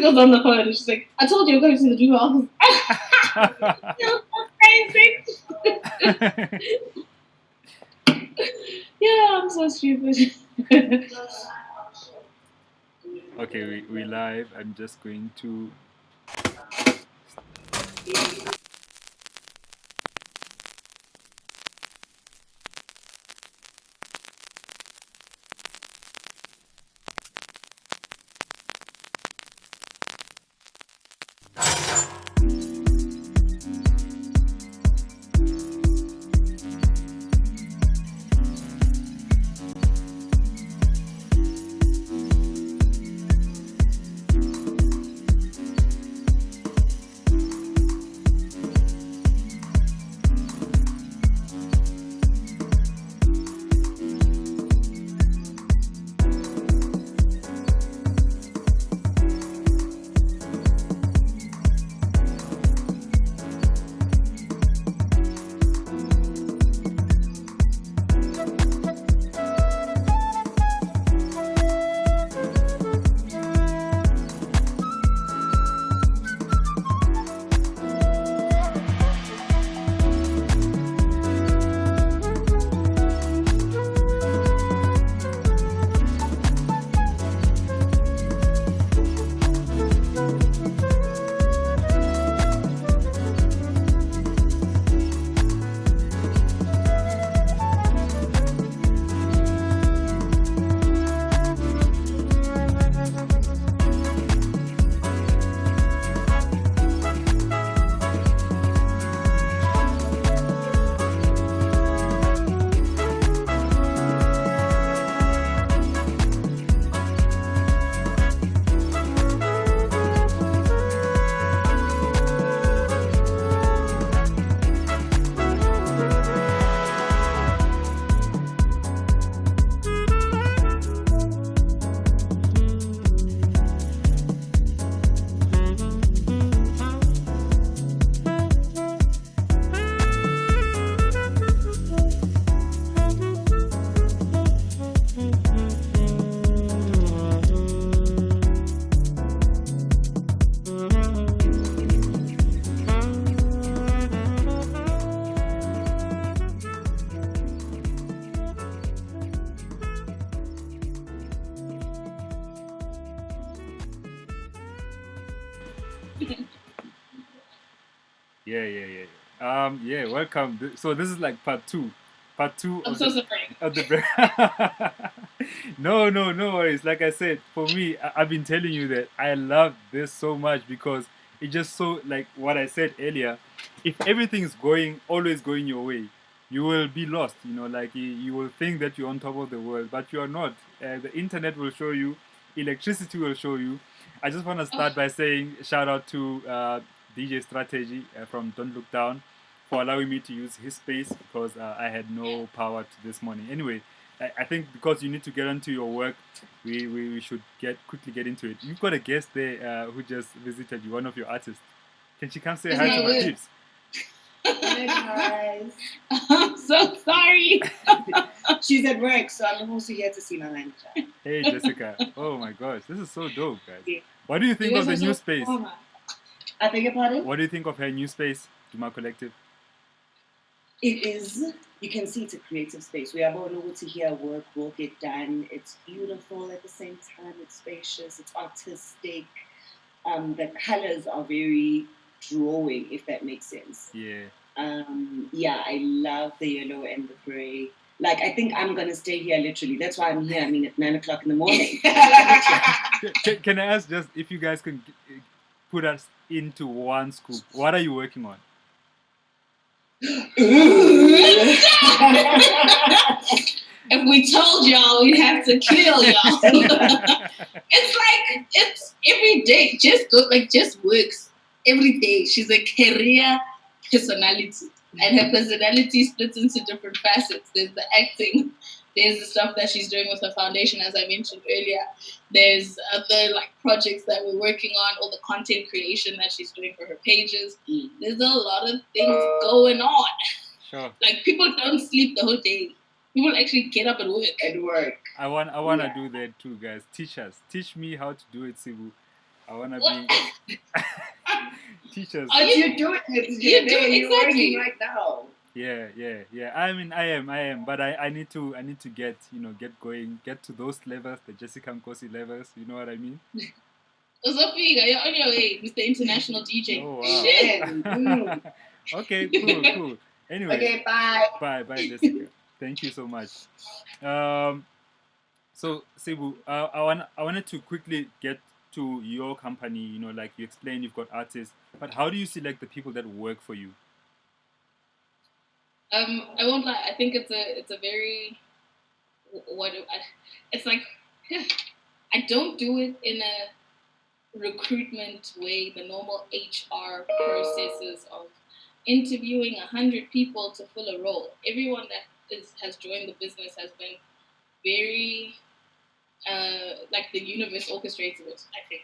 Jessica's on the phone and she's like, I told you we're going to see the dream office. You're so crazy. Yeah, I'm so stupid. Okay, we live. I'm just going to. Yeah. Welcome. So this is like part two. Part two I'm of so the sorry. of the. No worries. Like I said, for me, I've been telling you that I love this so much because it just so like what I said earlier. If everything is always going your way, you will be lost. Like you will think that you're on top of the world, but you are not. The internet will show you, electricity will show you. I just want to start by saying shout out to DJ Strategy from Don't Look Down for allowing me to use his space because I had no power to this morning. Anyway, I think because you need to get onto your work, we should quickly get into it. You've got a guest there who just visited you, one of your artists. Can she come say It's hi my to my word. peeps? Hi guys. I'm so sorry. She's at work, so I'm also here to see my manager. Hey Jessica. Oh my gosh, this is so dope, guys. Yeah. What do you think You of guys the are new so space? formal. I beg your pardon? What do you think of her new space, Juma Collective? It is, you can see it's a creative space. We are able to hear work will get done. It's beautiful at the same time. It's spacious. It's artistic. The colors are very drawing, if that makes sense. Yeah. I love the yellow and the gray. Like, I think I'm going to stay here literally. That's why I'm here. I mean, at 9 o'clock in the morning. Can I ask just if you guys can put us into one scoop? What are you working on? If we told y'all, we'd have to kill y'all. It's every day. Just works every day. She's a career personality, and her personality splits into different facets. There's the acting. There's the stuff that she's doing with her foundation, as I mentioned earlier. There's other projects that we're working on, all the content creation that she's doing for her pages. There's a lot of things going on. Sure. People don't sleep the whole day. People actually get up and work. I want to do that too, guys. Teach me how to do it, SIBU. I wanna What? be teachers. Are But you? you're doing it. You do You're working exactly. right now. Yeah. I mean, I am, but I need to get, get going, get to those levels, the Jessica Nkosi levels. You know what I mean? Sophia, you're on your way, Mr. International DJ. Oh wow. Shit. Amen. Okay, cool. Anyway, Okay, bye. bye, Jessica. Thank you so much. Um, so Sibu, I wanted to quickly get to your company. Like you explained, you've got artists, but how do you select the people that work for you? I won't lie. I think it's a very it's like I don't do it in a recruitment way, the normal HR processes of interviewing 100 people to fill a role. Everyone that has joined the business has been very like the universe orchestrated it, I think.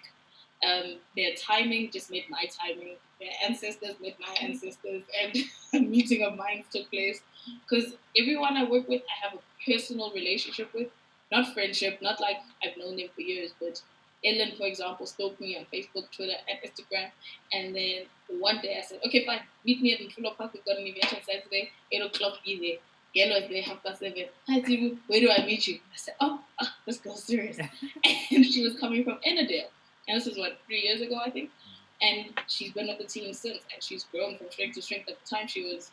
Their timing just made my timing. Their ancestors made my ancestors, and a meeting of minds took place. Because everyone I work with, I have a personal relationship with, not friendship, not like I've known them for years, but Ellen, for example, stalked me on Facebook, Twitter, and Instagram. And then one day I said, okay, fine, meet me at Mfulo Park. We've got an event on Saturday, 8 o'clock, be there. Gail was there, 7:30. Hi, Tibu, where do I meet you? I said, this girl's serious. And she was coming from Ennerdale. And this was, 3 years ago, I think. And she's been with the team since, and she's grown from strength to strength. At the time, she was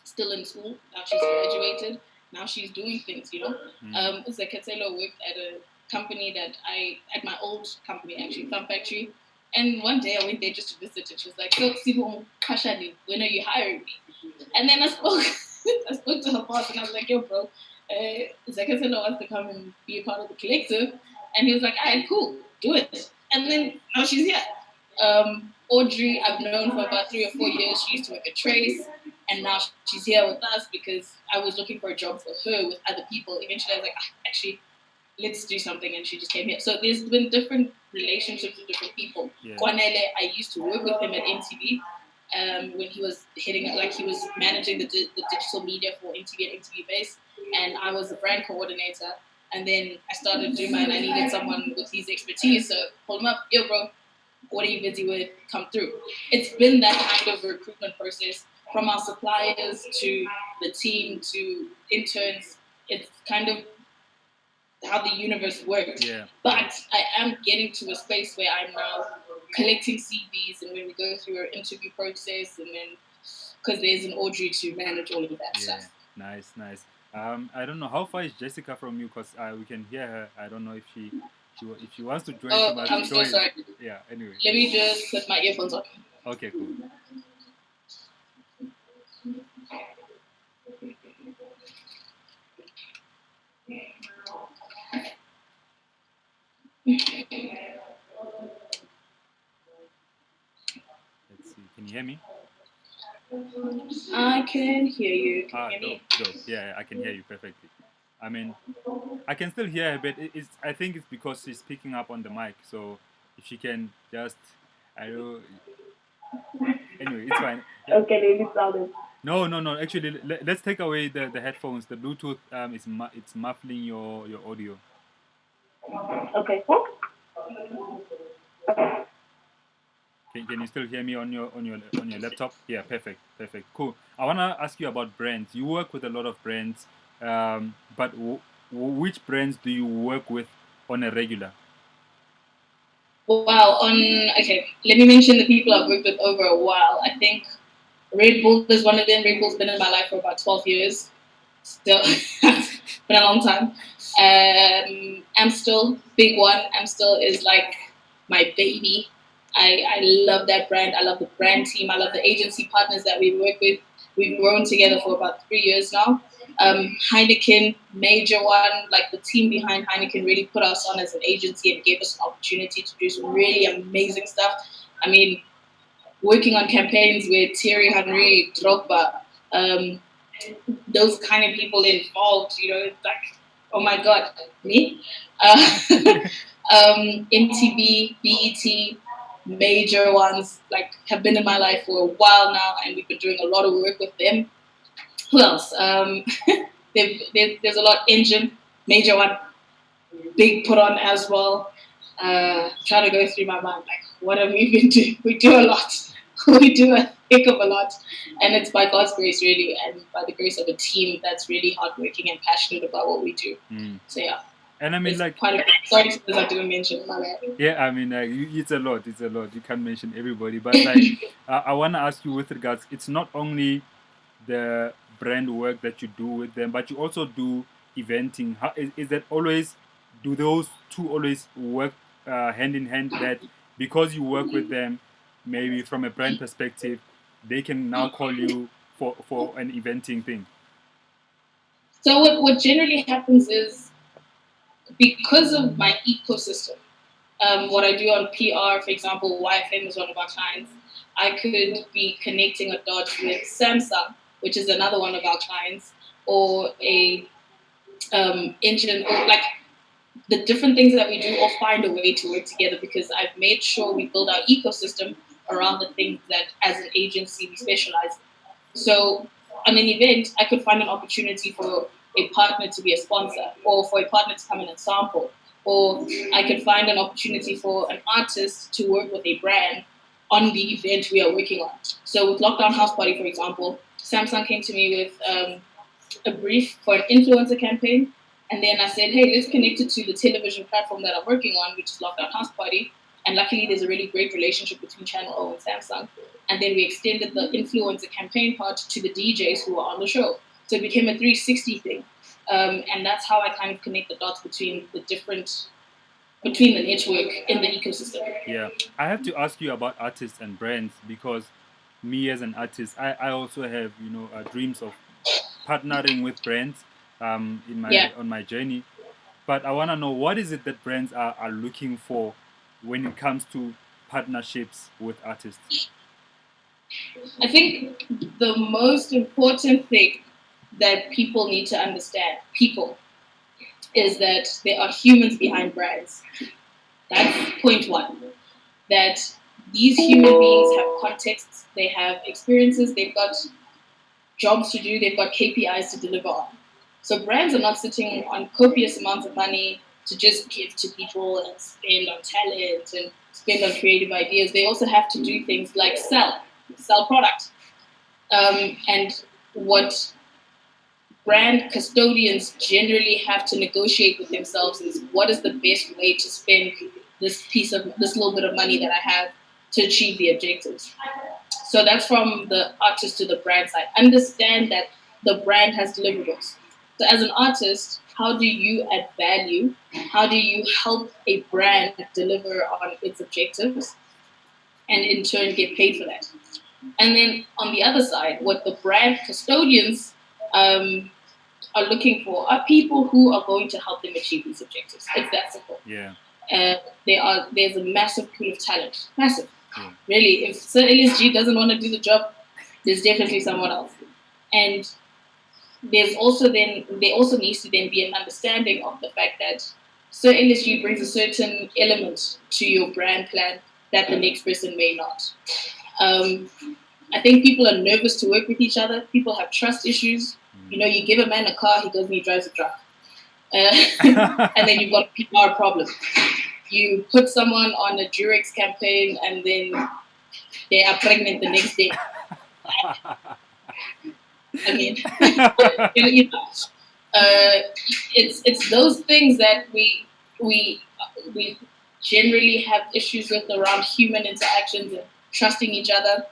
still in school. Now she's graduated. Now she's doing things. Zekatelo worked at a company at my old company, actually, Plum Factory. And one day I went there just to visit, and she was like, so, Sibu, when are you hiring me? And then I spoke to her boss, and I was like, yo, bro, Zekatelo wants to come and be a part of the collective. And he was like, all right, cool, do it. And then now she's here. Audrey, I've known for about 3 or 4 years. She used to work at Trace, and now she's here with us because I was looking for a job for her with other people. Eventually, I was like, actually, let's do something, and she just came here. So there's been different relationships with different people. Yeah. Kwanele, I used to work with him at MTV when he was he was managing the digital media for MTV and MTV Base, and I was the brand coordinator. And then I started doing mine. I needed someone with his expertise, so pull him up. Yo, bro, what are you busy with? Come through. It's been that kind of recruitment process from our suppliers to the team to interns. It's kind of how the universe works. Yeah. But I am getting to a space where I'm now collecting CVs, and when we go through our interview process, and then because there's an Audrey to manage all of that stuff. Nice. I don't know how far is Jessica from you, because we can hear her. I don't know if she wants to join. I'm so sorry. Yeah. Anyway. Let me just put my earphones on. Okay. Cool. Let's see. Can you hear me? I can hear you. Can you hear me? Dope. Yeah, I can hear you perfectly. I mean, I can still hear her, but I think it's because she's picking up on the mic. So if she can just, I don't. Anyway, it's fine. Okay, maybe solid. No. Actually, let's take away the headphones. The Bluetooth it's muffling your audio. Okay. Can you still hear me on your laptop? Yeah, perfect. Cool. I wanna ask you about brands. You work with a lot of brands, but which brands do you work with on a regular? Wow. Okay, let me mention the people I've worked with over a while. I think Red Bull is one of them. Red Bull's been in my life for about 12 years. Still, it's been a long time. Amstel, big one. Amstel is like my baby. I love that brand. I love the brand team. I love the agency partners that we work with. We've grown together for about 3 years now. Heineken, major one. Like the team behind Heineken really put us on as an agency and gave us an opportunity to do some really amazing stuff. I mean, working on campaigns with Thierry Henry, Drogba, those kind of people involved, it's like, oh my God, me? MTV, BET, major ones, like, have been in my life for a while now, and we've been doing a lot of work with them. Who else? There's a lot. Engine, major one, big put on as well. trying to go through my mind, like, what have we been doing? We do a lot. We do a heck of a lot. And it's by God's grace, really, and by the grace of a team that's really hardworking and passionate about what we do. So, yeah. And I mean, It's like, quite a sorry because I didn't mention my bad. yeah, I mean, it's a lot. It's a lot. You can't mention everybody, but like, I want to ask you with regards. It's not only the brand work that you do with them, but you also do eventing. How is that always? Do those two always work hand in hand? That because you work with them, maybe from a brand perspective, they can now call you for an eventing thing. So what generally happens is, because of my ecosystem, what I do on PR, for example, YFM is one of our clients. I could be connecting a dot with Samsung, which is another one of our clients, or a engine, or like the different things that we do all find a way to work together, because I've made sure we build our ecosystem around the things that as an agency we specialize in. So on an event, I could find an opportunity for a partner to be a sponsor, or for a partner to come in and sample, or I could find an opportunity for an artist to work with a brand on the event we are working on. So with Lockdown House Party, for example, Samsung came to me with a brief for an influencer campaign. And then I said, hey, let's connect it to the television platform that I'm working on, which is Lockdown House Party. And luckily, there's a really great relationship between Channel O and Samsung. And then we extended the influencer campaign part to the DJs who were on the show. So it became a 360 thing. And that's how I kind of connect the dots between the network in the ecosystem. Yeah, I have to ask you about artists and brands, because me as an artist, I also have dreams of partnering with brands in my on my journey. But I want to know, what is it that brands are looking for when it comes to partnerships with artists? I think the most important thing that people need to understand, is that there are humans behind brands. That's point one. That these human beings have contexts, they have experiences, they've got jobs to do, they've got KPIs to deliver on. So brands are not sitting on copious amounts of money to just give to people and spend on talent and spend on creative ideas. They also have to do things like sell product. And what brand custodians generally have to negotiate with themselves is, what is the best way to spend this little bit of money that I have to achieve the objectives. So that's from the artist to the brand side. Understand that the brand has deliverables. So as an artist, how do you add value? How do you help a brand deliver on its objectives and in turn get paid for that? And then on the other side, what the brand custodians are looking for are people who are going to help them achieve these objectives. It's that simple. Yeah. There's a massive pool of talent. Massive. Yeah. Really, if Sir LSG doesn't want to do the job, there's definitely someone else. And there also needs to then be an understanding of the fact that Sir LSG brings a certain element to your brand plan that the next person may not. I think people are nervous to work with each other. People have trust issues. You give a man a car, he goes and he drives a truck. And then you've got a PR problem. You put someone on a Durex campaign and then they are pregnant the next day. I mean, it's those things that we generally have issues with around human interactions and trusting each other.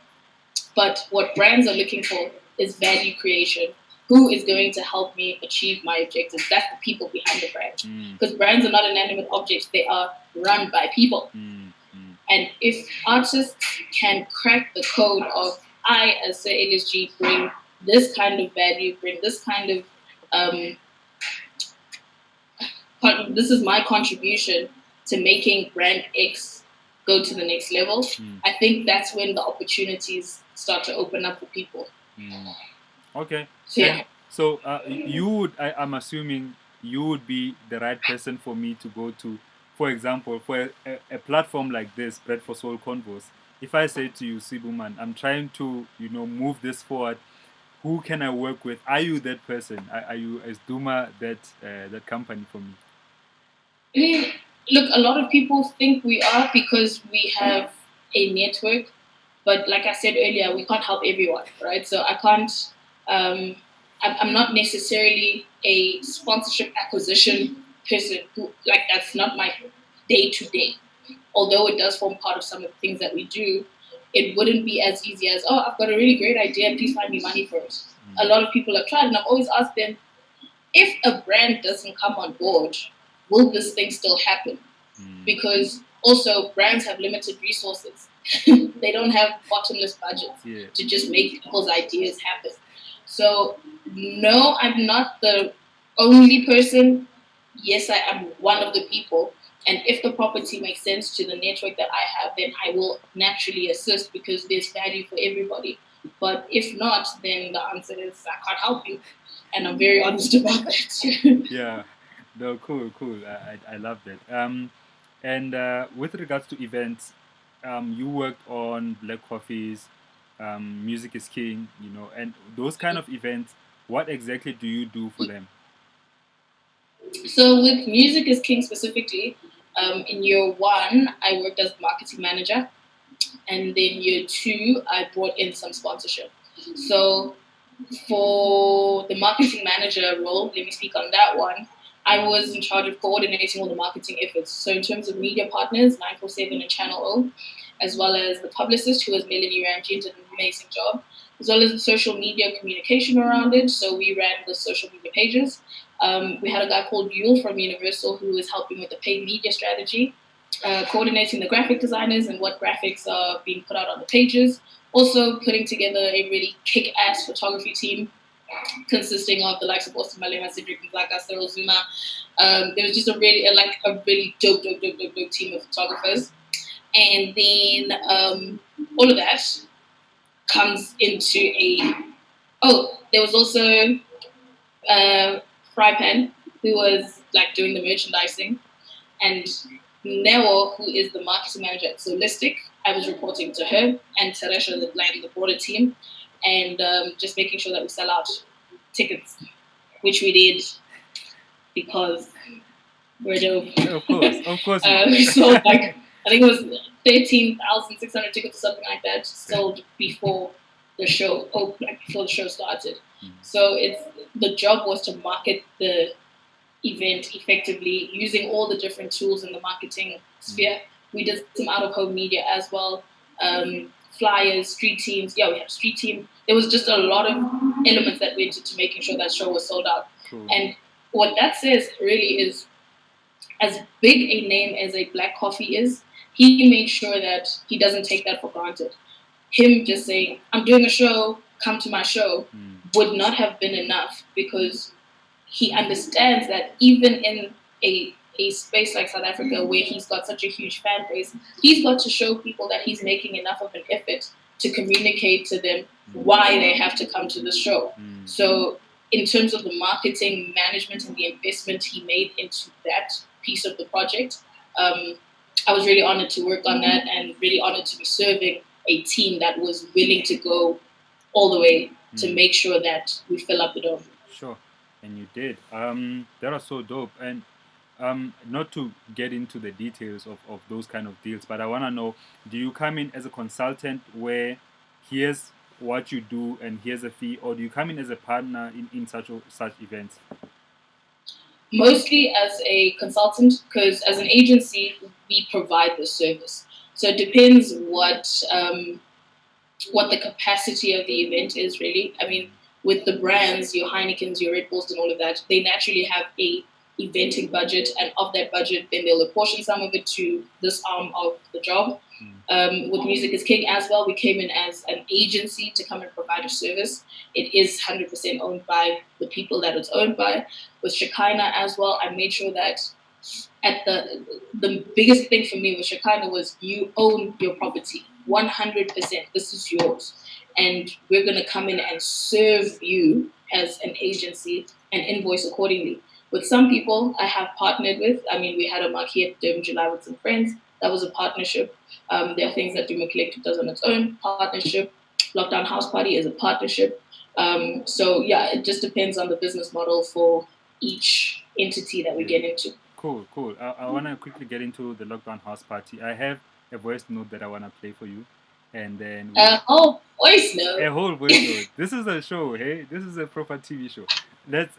But what brands are looking for is value creation. Who is going to help me achieve my objectives? That's the people behind the brand. Because brands are not inanimate objects. They are run by people. And if artists can crack the code of, I, as Sir LSG, bring this kind of value, bring this kind of, this is my contribution to making brand X go to the next level, I think that's when the opportunities start to open up for people. Okay. Yeah. So you would, I'm assuming you would be the right person for me to go to. For example, for a platform like this, Bread for Soul Convos, if I say to you, SIBU man, I'm trying to, move this forward, who can I work with? Are you that person? Are you, as Duma, that company for me? I mean, Look, a lot of people think we are because we have a network, but like I said earlier, we can't help everyone, right? So I can't. Um, I'm not necessarily a sponsorship acquisition person. Who, like, that's not my day to day. Although it does form part of some of the things that we do, it wouldn't be as easy as, oh, I've got a really great idea, please find me money for it. A lot of people have tried, and I've always asked them, if a brand doesn't come on board, will this thing still happen? Because also brands have limited resources. They don't have bottomless budgets to just make people's ideas happen. So no, I'm not the only person. Yes, I am one of the people. And if the property makes sense to the network that I have, then I will naturally assist because there's value for everybody. But if not, then the answer is I can't help you. And I'm very honest about that. Yeah, no, cool, cool. I love that. And with regards to events, you worked on Black Coffees, Music is King, and those kind of events. What exactly do you do for them? So with Music is King specifically, in year one, I worked as marketing manager. And then year two, I brought in some sponsorship. So for the marketing manager role, let me speak on that one. I was in charge of coordinating all the marketing efforts. So in terms of media partners, 947 and Channel O, as well as the publicist, who was Melanie Ramji, did an amazing job, as well as the social media communication around it. So we ran the social media pages. We had a guy called Yule from Universal who was helping with the paid media strategy, coordinating the graphic designers and what graphics are being put out on the pages. Also putting together a really kick-ass photography team consisting of the likes of Austin Malema, Cedric Mzaka, Cyril Zuma. There was just a really dope team of photographers. And then all of that comes into there was also Fry Pan, who was like doing the merchandising, and Neo, who is the marketing manager at Solistic. I was reporting to her, and Teresha, the broader team, and just making sure that we sell out tickets, which we did because we're dope. Of course. We sold like, I think it was 13,600 tickets or something like that sold before the show. Before the show started. So the job was to market the event effectively using all the different tools in the marketing sphere. We did some out of home media as well, flyers, street teams. Yeah, we had a street team. There was just a lot of elements that went into making sure that show was sold out. Cool. And what that says really is, as big a name as a Black Coffee is, he made sure that he doesn't take that for granted. Him just saying, I'm doing a show, come to my show, would not have been enough, because he understands that even in a space like South Africa, where he's got such a huge fan base, he's got to show people that he's making enough of an effort to communicate to them why they have to come to the show. So in terms of the marketing management and the investment he made into that piece of the project, I was really honored to work on that, and really honored to be serving a team that was willing to go all the way to make sure that we fill up the dome. Sure. And you did. That was so dope. And not to get into the details of those kind of deals, but I want to know, do you come in as a consultant where here's what you do and here's a fee, or do you come in as a partner in such events? Mostly as a consultant, because as an agency, we provide the service. So it depends what the capacity of the event is, really. I mean, with the brands, your Heinekens, your Red Bulls and all of that, they naturally have a eventing budget, and of that budget, then they'll apportion some of it to this arm of the job. With Music is King as well, we came in as an agency to come and provide a service. It is 100% owned by the people that it's owned by. With Shekinah as well, I made sure that at the biggest thing for me with Shekinah was, you own your property 100%. This is yours, and we're going to come in and serve you as an agency and invoice accordingly. With some people I have partnered with, I mean, we had a marquee at Durban July with some friends. That was a partnership. There are things that Duma Collective does on its own, partnership. Lockdown House Party is a partnership. So yeah, it just depends on the business model for each entity that we get into. Cool, cool. I want to quickly get into the lockdown house party. I have a voice note that I want to play for you, and then we Oh, voice note. a whole voice note. This is a show, hey. This is a proper TV show. Let's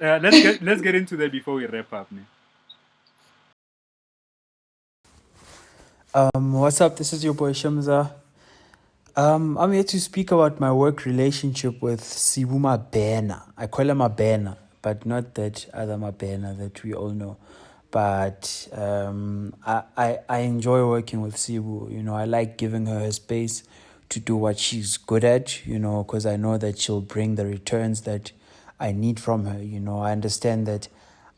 get into that before we wrap up, man. What's up? This is your boy Shamza. I'm here to speak about my work relationship with SIBU MABENA. I call her MABENA, but not that other MABENA that we all know. But I enjoy working with SIBU. You know, I like giving her space to do what she's good at, you know, because I know that she'll bring the returns that I need from her. You know, I understand that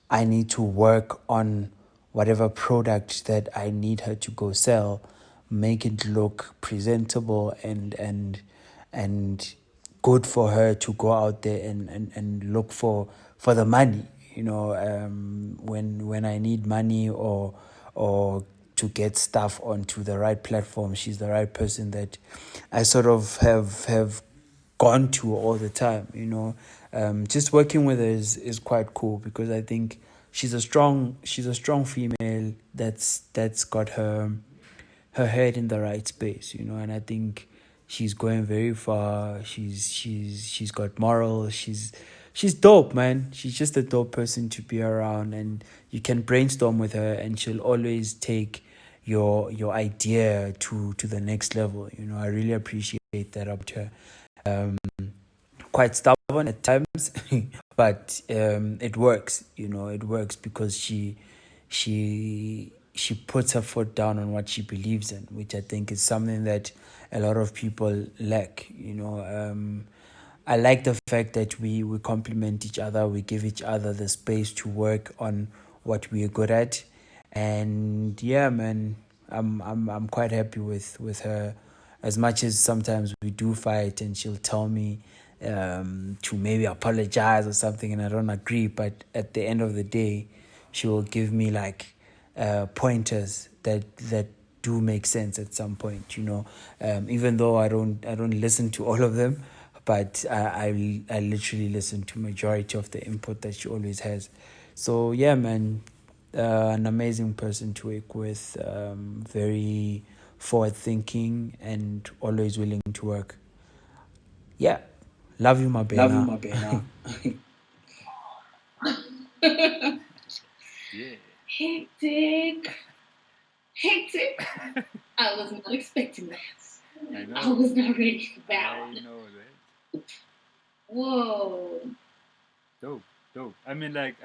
I need to work on whatever product that I need her to go sell, make it look presentable and good for her to go out there and look for the money. You know, when I need money or to get stuff onto the right platform, she's the right person that I sort of have gone to all the time. You know, just working with her is quite cool because I think she's a strong female that's got her head in the right space, you know, and I think she's going very far. She's got morals. She's dope, man. She's just a dope person to be around, and you can brainstorm with her, and she'll always take your idea to the next level. You know, I really appreciate that about her. Quite stubborn at times, but it works. You know, it works because she puts her foot down on what she believes in, which I think is something that a lot of people lack. You know, I like the fact that we complement each other, we give each other the space to work on what we are good at, and yeah, man, I'm quite happy with her. As much as sometimes we do fight, and she'll tell me to maybe apologize or something, and I don't agree, but at the end of the day, she will give me like pointers that do make sense at some point, you know. Even though I don't listen to all of them, but I literally listen to majority of the input that she always has. So yeah, man, an amazing person to work with, very forward thinking and always willing to work. Yeah, love you, my Love you, Bena. Mabena. Yeah. Hectic. Hectic. I was not expecting that. I know. I was not ready for that. I know that. Whoa. Dope. I mean, like,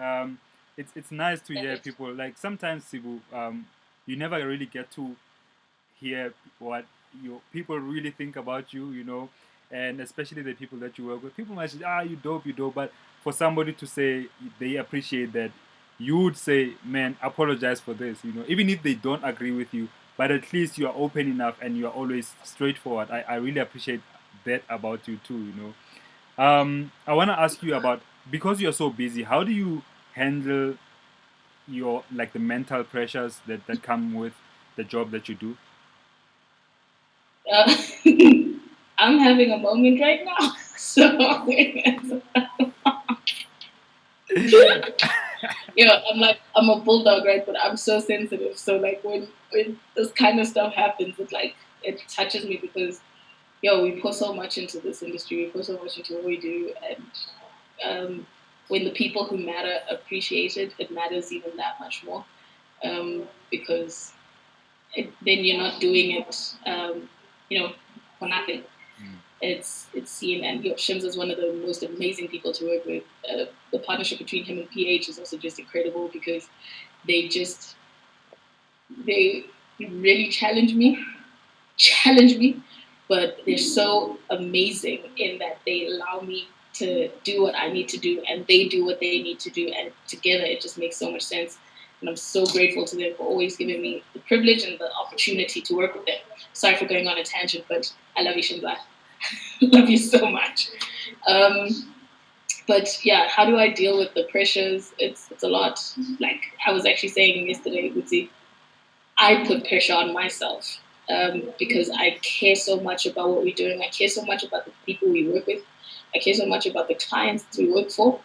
it's nice to hear people. Like sometimes, Sibu, you never really get to hear what your people really think about you, you know, and especially the people that you work with. People might say, you dope, but for somebody to say they appreciate that, you would say, man, apologize for this, you know, even if they don't agree with you, but at least you are open enough and you are always straightforward. I really appreciate that about you too, you know. I want to ask you about, because you're so busy, how do you handle your, like, the mental pressures that come with the job that you do? Uh, I'm having a moment right now. So, I'm a bulldog, right? But I'm so sensitive. So, like, when this kind of stuff happens, it touches me because, we put so much into this industry. We put so much into what we do. And when the people who matter appreciate it, it matters even that much more. Because then you're not doing it, for nothing. It's seen, and Shims is one of the most amazing people to work with. The partnership between him and PH is also just incredible because they really challenge me, but they're so amazing in that they allow me to do what I need to do, and they do what they need to do, and together it just makes so much sense. And I'm so grateful to them for always giving me the privilege and the opportunity to work with them. Sorry for going on a tangent, but I love you, Shinza. Love you so much. But yeah, how do I deal with the pressures? It's a lot. Like I was actually saying yesterday, Uzi, I put pressure on myself because I care so much about what we're doing. I care so much about the people we work with. I care so much about the clients we work for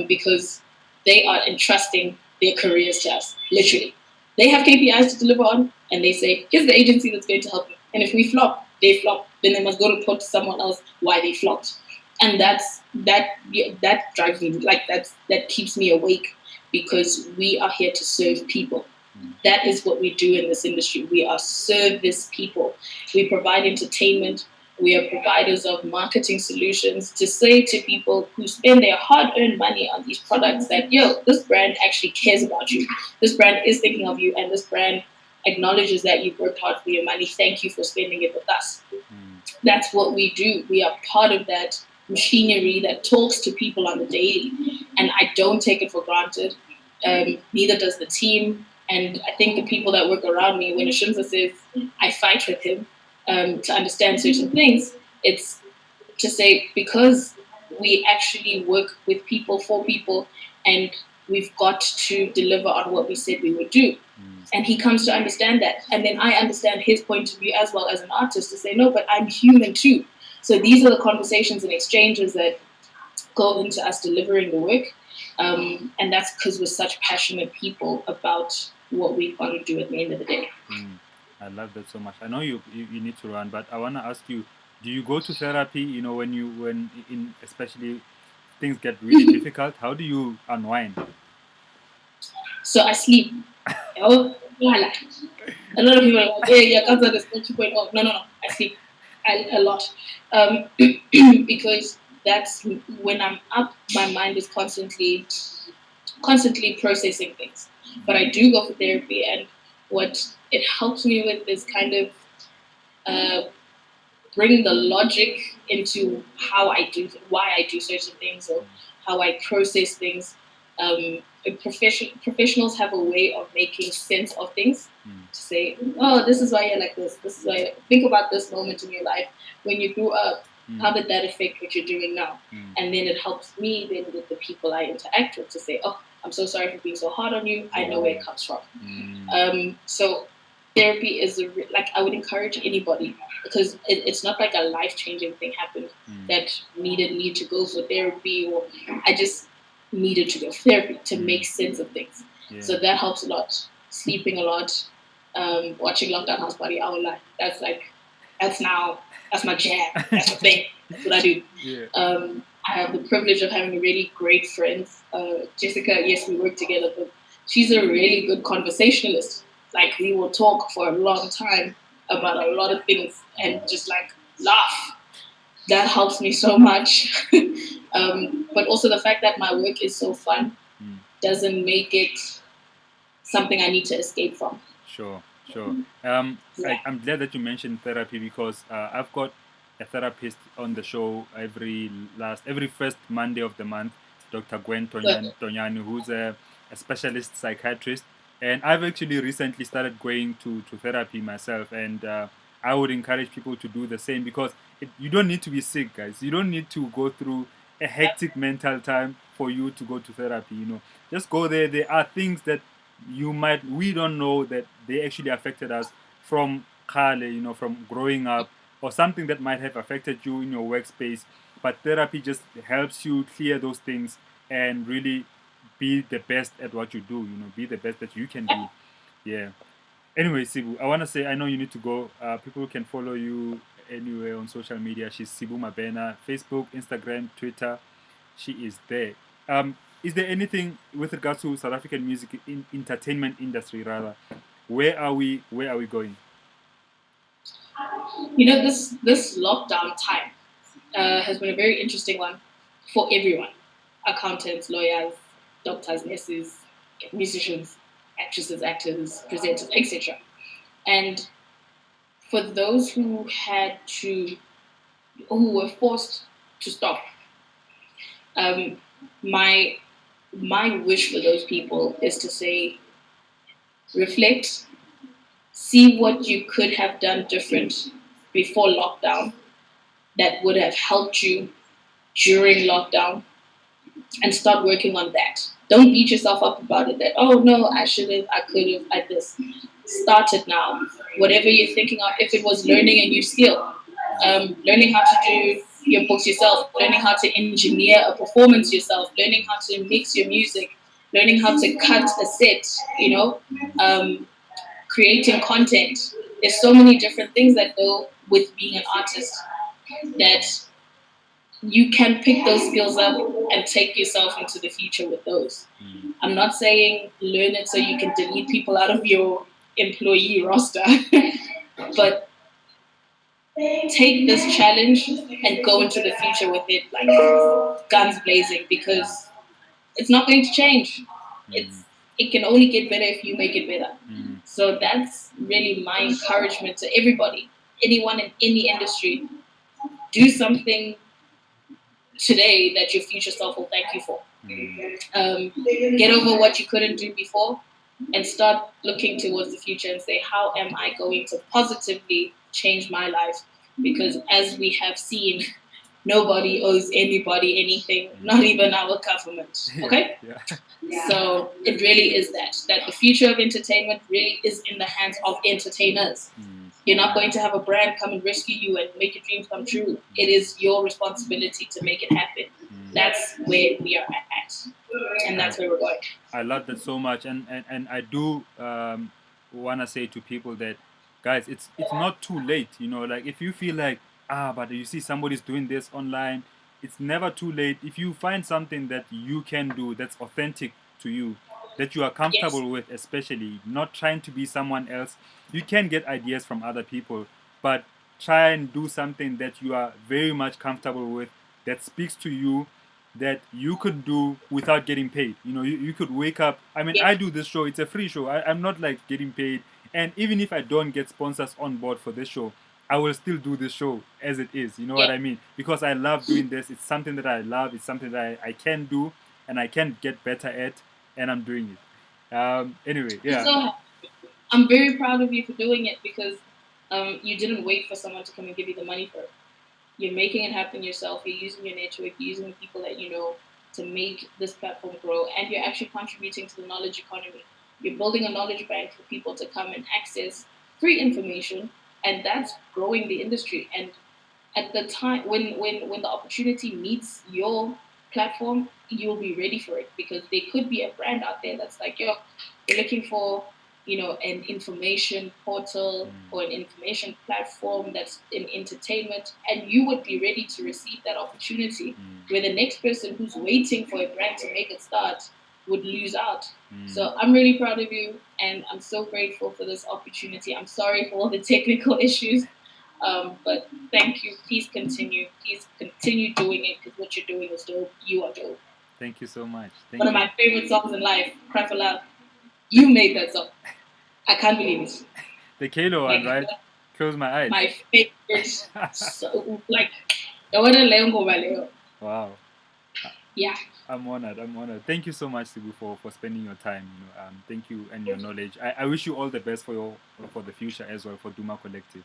because they are entrusting their careers to us, literally. They have KPIs to deliver on, and they say, here's the agency that's going to help you. And if we flop, they flop. Then they must go report to someone else why they flopped. And that drives me, like that keeps me awake, because we are here to serve people. That is what we do in this industry. We are service people. We provide entertainment. We are providers of marketing solutions to say to people who spend their hard-earned money on these products that, yo, this brand actually cares about you. This brand is thinking of you, and this brand acknowledges that you've worked hard for your money. Thank you for spending it with us. That's what we do. We are part of that machinery that talks to people on the daily. And I don't take it for granted. Neither does the team. And I think the people that work around me, when Ashimza says I fight with him to understand certain things, it's to say, because we actually work with people, for people, and we've got to deliver on what we said we would do. And he comes to understand that. And then I understand his point of view as well as an artist, to say, no, but I'm human too. So these are the conversations and exchanges that go into us delivering the work. And that's because we're such passionate people about what we've got to do at the end of the day. I love that so much. I know you need to run, but I want to ask you, do you go to therapy, you know, when especially things get really difficult? How do you unwind? So I sleep. Oh, voila. A lot of people are like, yeah, cancer is 2.0. No. I sleep a lot. Because that's when I'm up, my mind is constantly processing things. But I do go for therapy, and what it helps me with is kind of bring the logic into how I do, why I do certain things, or how I process things. Professionals have a way of making sense of things, to say, oh, this is why you're like this. This is why think about this moment in your life when you grew up. How did that affect what you're doing now? And then it helps me then with the people I interact with to say, oh, I'm so sorry for being so hard on you. I know where it comes from. So therapy is like, I would encourage anybody, because it's not like a life-changing thing happened that needed me to go for therapy, or I just needed to go for therapy to make sense of things. So that helps a lot. Sleeping a lot, watching Lockdown House Party, I would like, that's my jam. That's my thing. That's what I do. I have the privilege of having really great friends. Jessica, yes, we work together, but she's a really good conversationalist. Like, we will talk for a long time about a lot of things and just like laugh. That helps me so much. But also the fact that my work is so fun doesn't make it something I need to escape from. Sure. I'm glad that you mentioned therapy, because I've got a therapist on the show every first Monday of the month, Dr. Gwen Tonyani, who's a specialist psychiatrist. And I've actually recently started going to therapy myself, and I would encourage people to do the same, because you don't need to be sick, guys. You don't need to go through a hectic mental time for you to go to therapy. You know, just go there. There are things that we don't know that they actually affected us from Kale, you know, from growing up, or something that might have affected you in your workspace. But therapy just helps you clear those things and really be the best at what you do, you know, be the best that you can be. Yeah. Anyway, Sibu, I want to say, I know you need to go. People can follow you anywhere on social media. She's SIBU MABENA, Facebook, Instagram, Twitter. She is there. Is there anything with regards to South African music entertainment industry, rather? Where are we going? You know, this lockdown time has been a very interesting one for everyone. Accountants, lawyers, doctors, nurses, musicians, actresses, actors, presenters, etc. And for those who were forced to stop, my wish for those people is to say, reflect, see what you could have done different before lockdown that would have helped you during lockdown, and start working on that. Don't beat yourself up about it that, oh no, I should have, I could have, I this. Start it now. Whatever you're thinking of, if it was learning a new skill, learning how to do your books yourself, learning how to engineer a performance yourself, learning how to mix your music, learning how to cut a set, creating content. There's so many different things that go with being an artist that you can pick those skills up and take yourself into the future with those. I'm not saying learn it so you can delete people out of your employee roster, but take this challenge and go into the future with it like guns blazing, because it's not going to change. It can only get better if you make it better. So that's really my encouragement to everybody, anyone in any industry. Do something today that your future self will thank you for. Get over what you couldn't do before and start looking towards the future and say, how am I going to positively change my life? Because as we have seen, nobody owes anybody anything, not even our government. Okay? So it really is that the future of entertainment really is in the hands of entertainers. You're not going to have a brand come and rescue you and make your dreams come true. It is your responsibility to make it happen. That's where we are at, and that's where we're going. I love that so much, and I do want to say to people that, guys, it's not too late. Like if you feel like, but you see somebody's doing this online, it's never too late. If you find something that you can do that's authentic to you, that you are comfortable with, especially not trying to be someone else. You can get ideas from other people, but try and do something that you are very much comfortable with, that speaks to you, that you could do without getting paid. You could wake up. I mean, I do this show. It's a free show. I'm not like getting paid. And even if I don't get sponsors on board for this show, I will still do this show as it is. You know what I mean? Because I love doing this. It's something that I love. It's something that I can do and I can get better at, and I'm doing it. Anyway, yeah. So I'm very proud of you for doing it, because you didn't wait for someone to come and give you the money for it. You're making it happen yourself. You're using your network, you're using the people that you know to make this platform grow, and you're actually contributing to the knowledge economy. You're building a knowledge bank for people to come and access free information, and that's growing the industry. And at the time when the opportunity meets your platform, you'll be ready for it, because there could be a brand out there that's like, yo, we're looking for an information portal or an information platform that's in entertainment, and you would be ready to receive that opportunity, where the next person who's waiting for a brand to make it start would lose out. So I'm really proud of you, and I'm so grateful for this opportunity. I'm sorry for all the technical issues, but thank you. Please continue doing it, because what you're doing is dope. You are dope. Thank you so much. One of my favorite songs in life, Cry for Love. You made that song. I can't believe it. The Kalo one, right? Close my eyes. My favorite. So, like, wow. Yeah. I'm honored. Thank you so much, Sibu, for spending your time. Thank you and your knowledge. I wish you all the best for the future as well, for Duma Collective.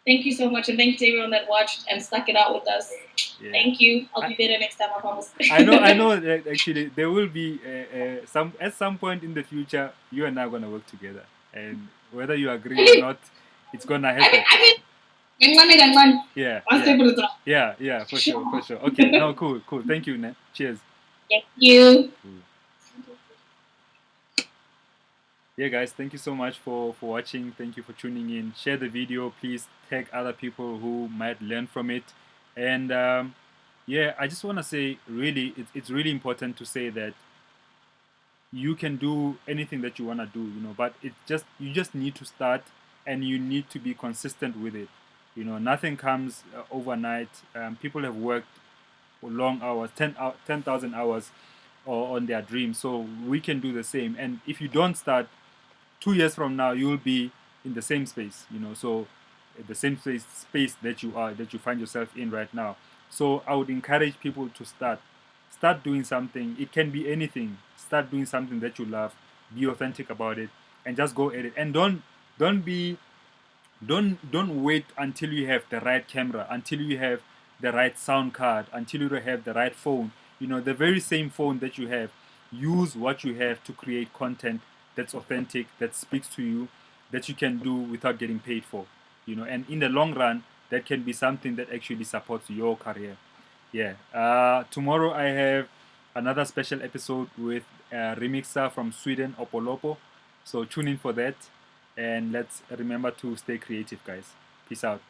Thank you so much, and thank you to everyone that watched and stuck it out with us. Yeah. Thank you. I'll be better next time, I promise. I know that actually there will be at some point in the future, you and I are gonna work together, and whether you agree or not, it's gonna happen. Yeah, for sure. Okay, no, cool. Thank you, Nat. Cheers. Thank you. Yeah, guys, thank you so much for watching. Thank you for tuning in. Share the video. Please tag other people who might learn from it. And yeah, I just want to say, really, it's really important to say that you can do anything that you want to do, but you just need to start, and you need to be consistent with it. Nothing comes overnight. People have worked long hours, 10,000 hours on their dreams. So we can do the same. And if you don't start, 2 years from now, you will be in the same space, so the same space that you find yourself in right now. So I would encourage people to start doing something. It can be anything. Start doing something that you love. Be authentic about it, and just go at it. And don't wait until you have the right camera, until you have the right sound card, until you have the right phone. The very same phone that you have, use what you have to create content that's authentic, that speaks to you, that you can do without getting paid for. And in the long run, that can be something that actually supports your career. Yeah. Tomorrow I have another special episode with remixer from Sweden, Opolopo. So tune in for that, and let's remember to stay creative, guys. Peace out.